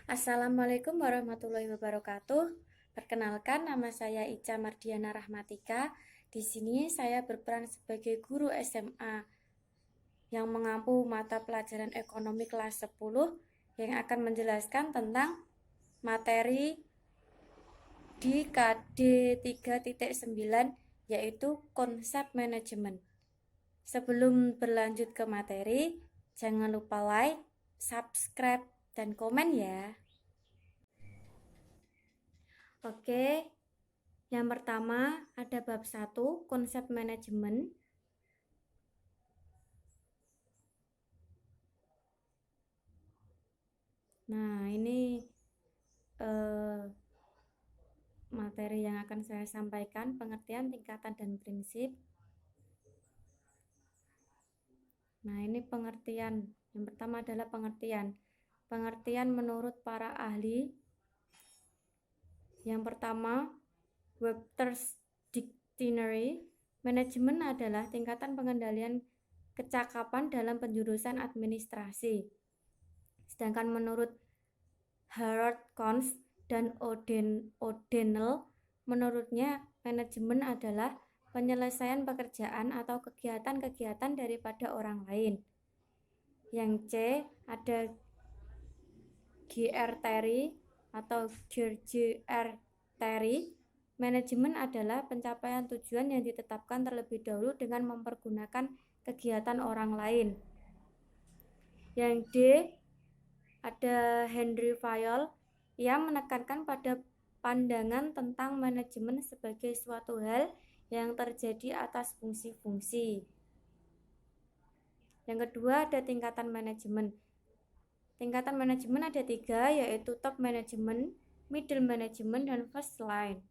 Assalamualaikum warahmatullahi wabarakatuh. Perkenalkan, nama saya Ica Mardiana Rahmatika. Di sini saya berperan sebagai guru SMA yang mengampu mata pelajaran ekonomi kelas 10 yang akan menjelaskan tentang materi di KD 3.9 yaitu konsep manajemen. Sebelum berlanjut ke materi, jangan lupa like, subscribe, dan komen ya. Oke, yang pertama ada bab 1, konsep manajemen. Nah, ini materi yang akan saya sampaikan, pengertian, tingkatan, dan prinsip. Nah, ini pengertian. Yang pertama adalah pengertian. Pengertian menurut para ahli. Yang pertama, Webster's Dictionary, manajemen adalah tingkatan pengendalian kecakapan dalam penjurusan administrasi. Sedangkan menurut Harold Kohns dan O'Donnell, menurutnya manajemen adalah penyelesaian pekerjaan atau kegiatan-kegiatan daripada orang lain. Yang C ada G.R. Terry atau George R. Terry, manajemen adalah pencapaian tujuan yang ditetapkan terlebih dahulu dengan mempergunakan kegiatan orang lain. Yang D ada Henry Fayol yang menekankan pada pandangan tentang manajemen sebagai suatu hal yang terjadi atas fungsi-fungsi. Yang kedua ada tingkatan manajemen. Tingkatan manajemen ada 3, yaitu top management, middle management, dan first line.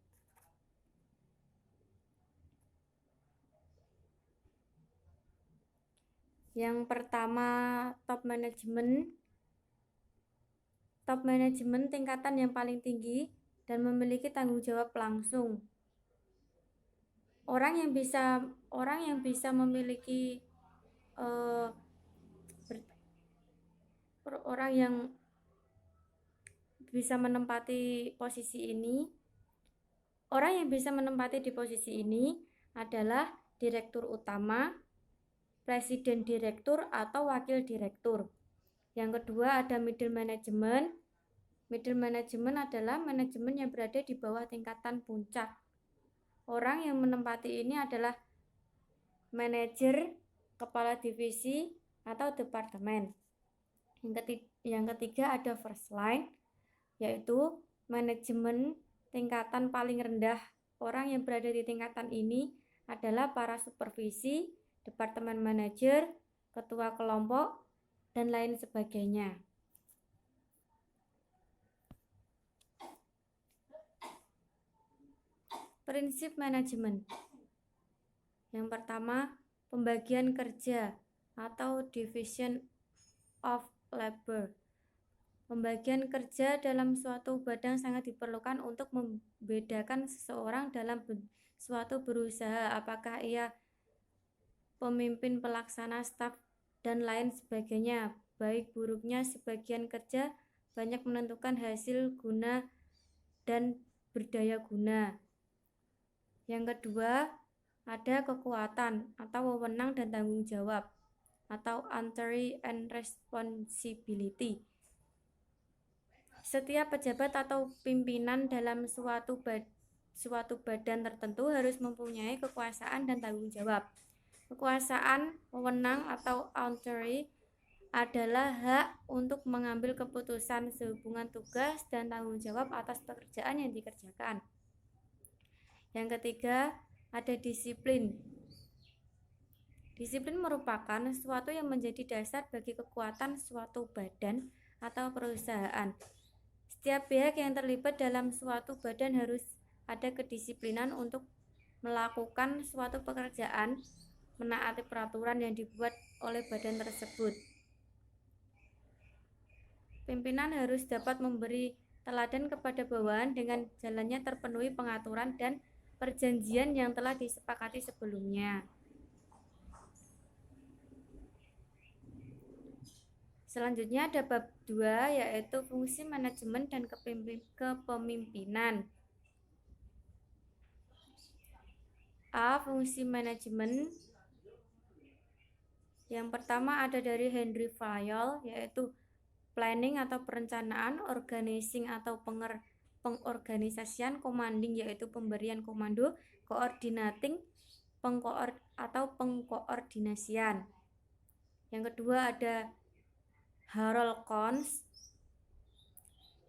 Yang pertama top management. Top management tingkatan yang paling tinggi dan memiliki tanggung jawab langsung. Orang yang bisa memiliki orang yang bisa menempati posisi ini. Orang yang bisa menempati di posisi ini adalah direktur utama, presiden direktur, atau wakil direktur. Yang kedua ada middle management. Middle management adalah manajemen yang berada di bawah tingkatan puncak. Orang yang menempati ini adalah manajer, kepala divisi, atau departemen. Yang ketiga ada first line, yaitu manajemen tingkatan paling rendah. Orang yang berada di tingkatan ini adalah para supervisi, departemen manajer, ketua kelompok, dan lain sebagainya. Prinsip manajemen. Yang pertama, pembagian kerja atau division of labor. Pembagian kerja dalam suatu badan sangat diperlukan untuk membedakan seseorang dalam suatu berusaha, apakah ia pemimpin, pelaksana, staf, dan lain sebagainya. Baik buruknya sebagian kerja banyak menentukan hasil guna dan berdaya guna. Yang kedua, ada kekuatan atau wewenang dan tanggung jawab atau authority and responsibility. Setiap pejabat atau pimpinan dalam suatu badan tertentu harus mempunyai kekuasaan dan tanggung jawab. Kekuasaan, wewenang atau authority adalah hak untuk mengambil keputusan sehubungan tugas dan tanggung jawab atas pekerjaan yang dikerjakan. Yang ketiga, ada disiplin. Disiplin merupakan sesuatu yang menjadi dasar bagi kekuatan suatu badan atau perusahaan. Setiap pihak yang terlibat dalam suatu badan harus ada kedisiplinan untuk melakukan suatu pekerjaan, menaati peraturan yang dibuat oleh badan tersebut. Pimpinan harus dapat memberi teladan kepada bawahan dengan jalannya terpenuhi pengaturan dan perjanjian yang telah disepakati sebelumnya. Selanjutnya ada bab 2 yaitu fungsi manajemen dan kepemimpinan. A. Fungsi manajemen. Yang pertama ada dari Henry Fayol yaitu planning atau perencanaan, organizing atau pengorganisasian, commanding yaitu pemberian komando, coordinating pengkoordinasian. Yang kedua ada Harold Kohns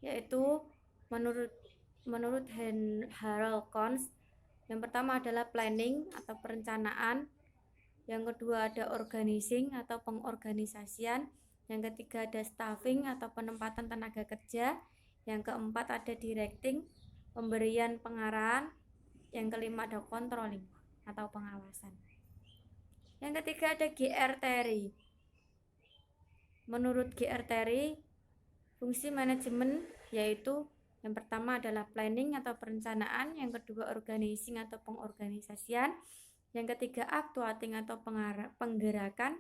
yaitu menurut Harold Kohns yang pertama adalah planning atau perencanaan, yang kedua ada organizing atau pengorganisasian, yang ketiga ada staffing atau penempatan tenaga kerja, yang keempat ada directing, pemberian pengarahan, yang kelima ada controlling atau pengawasan. Yang ketiga ada G.R. Terry. Menurut G.R. Terry, fungsi manajemen yaitu yang pertama adalah planning atau perencanaan, yang kedua organizing atau pengorganisasian, yang ketiga actuating atau penggerakan,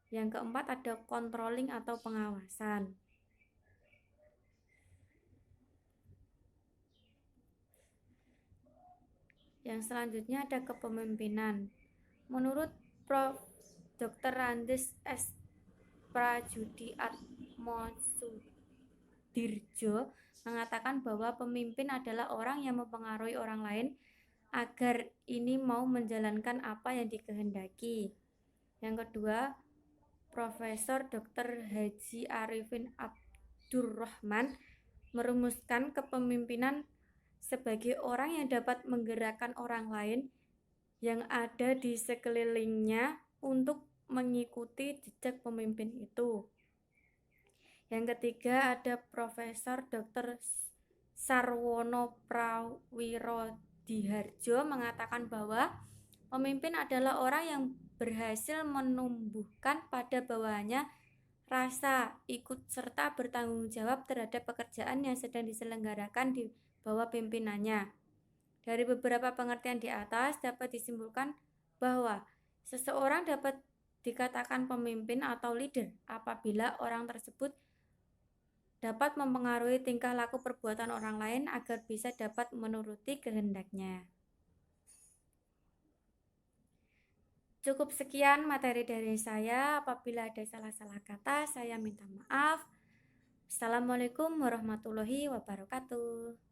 yang keempat ada controlling atau pengawasan. Yang selanjutnya ada kepemimpinan. Menurut Prof. Dr. Randes S. Prajudi Atmosudirjo mengatakan bahwa pemimpin adalah orang yang mempengaruhi orang lain agar ini mau menjalankan apa yang dikehendaki. Yang kedua, Profesor Dr. Haji Arifin Abdurrahman merumuskan kepemimpinan sebagai orang yang dapat menggerakkan orang lain yang ada di sekelilingnya untuk mengikuti jejak pemimpin itu. Yang ketiga ada Profesor Dr. Sarwono Prawirodiharjo mengatakan bahwa pemimpin adalah orang yang berhasil menumbuhkan pada bawahannya rasa ikut serta bertanggung jawab terhadap pekerjaan yang sedang diselenggarakan di bawah pimpinannya. Dari beberapa pengertian di atas dapat disimpulkan bahwa seseorang dapat dikatakan pemimpin atau leader apabila orang tersebut dapat mempengaruhi tingkah laku perbuatan orang lain agar bisa dapat menuruti kehendaknya. Cukup sekian materi dari saya. Apabila ada salah-salah kata, saya minta maaf. Assalamualaikum warahmatullahi wabarakatuh.